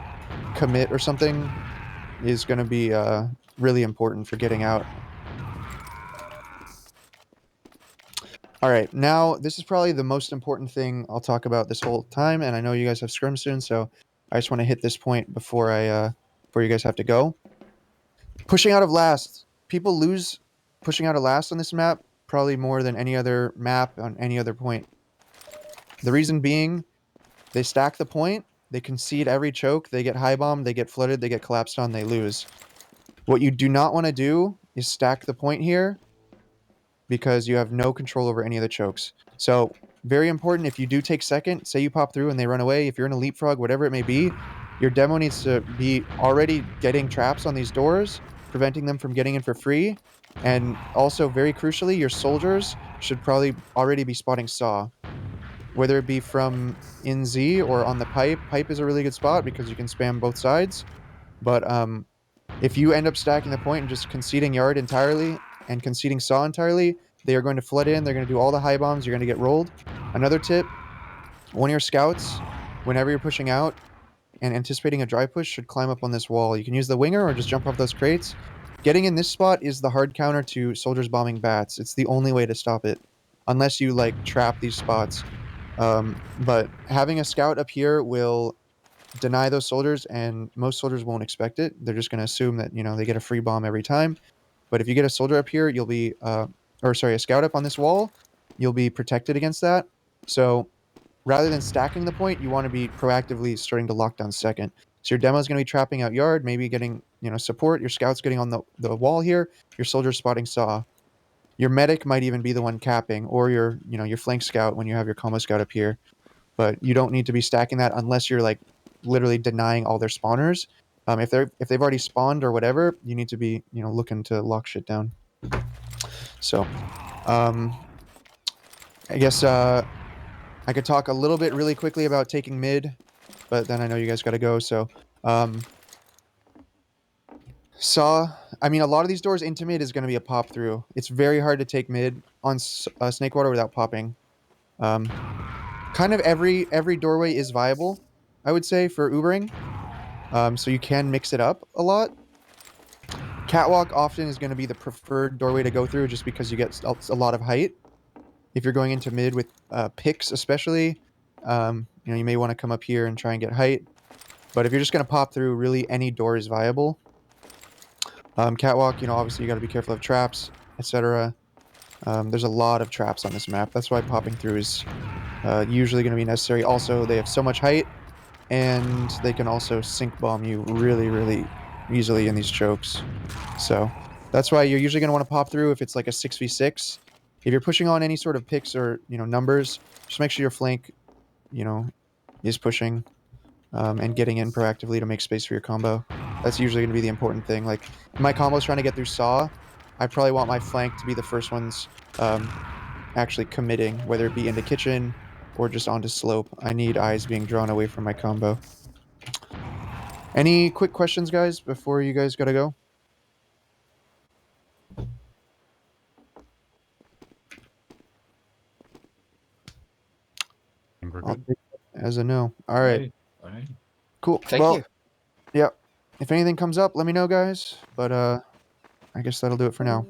commit or something is going to be really important for getting out. All right, now this is probably the most important thing I'll talk about this whole time, and I know you guys have scrim soon, so I just want to hit this point before you guys have to go. Pushing out of last. People lose pushing out of last on this map probably more than any other map on any other point. The reason being, they stack the point, they concede every choke, they get high bombed, they get flooded, they get collapsed on, they lose. What you do not want to do is stack the point here because you have no control over any of the chokes. So very important, if you do take second, say you pop through and they run away, if you're in a leapfrog, whatever it may be, your demo needs to be already getting traps on these doors, preventing them from getting in for free. And also, very crucially, your soldiers should probably already be spotting Saw. Whether it be from in Z or on the pipe. Pipe is a really good spot because you can spam both sides. But if you end up stacking the point and just conceding yard entirely and conceding Saw entirely, they are going to flood in. They're going to do all the high bombs. You're going to get rolled. Another tip, one of your scouts, whenever you're pushing out and anticipating a dry push, should climb up on this wall. You can use the winger or just jump off those crates. Getting in this spot is the hard counter to soldiers bombing bats. It's the only way to stop it, unless you like trap these spots. But having a scout up here will deny those soldiers, and most soldiers won't expect it. They're just going to assume that they get a free bomb every time. But if you get a soldier up here, you'll be, a scout up on this wall, you'll be protected against that. So rather than stacking the point, you want to be proactively starting to lock down second. So your demo is going to be trapping out yard, maybe getting support. Your scout's getting on the wall here. Your soldier's spotting Saw. Your medic might even be the one capping, or your flank scout when you have your combo scout up here. But you don't need to be stacking that unless you're like literally denying all their spawners. If they've already spawned or whatever, you need to be looking to lock shit down. So, I guess I could talk a little bit really quickly about taking mid, but then I know you guys got to go. So, Saw. I mean, a lot of these doors into mid is going to be a pop through. It's very hard to take mid on Snakewater without popping. Kind of every doorway is viable, I would say, for Ubering. So you can mix it up a lot. Catwalk often is going to be the preferred doorway to go through just because you get a lot of height. If you're going into mid with picks especially, you may want to come up here and try and get height. But if you're just going to pop through, really any door is viable. Catwalk, obviously you got to be careful of traps, etc. There's a lot of traps on this map. That's why popping through is usually going to be necessary. Also, they have so much height, and they can also sync bomb you really, really easily in these chokes. So that's why you're usually going to want to pop through if it's like a 6v6. If you're pushing on any sort of picks or numbers, just make sure your flank is pushing and getting in proactively to make space for your combo. That's usually going to be the important thing. Like, if my combo's trying to get through Saw, I probably want my flank to be the first ones actually committing, whether it be into kitchen or just onto slope. I need eyes being drawn away from my combo. Any quick questions, guys, before you guys gotta go? We're I'll good. take it as a no. All right. All right. Cool. Thank well, you. Yeah. If anything comes up, let me know, guys. But I guess that'll do it for now.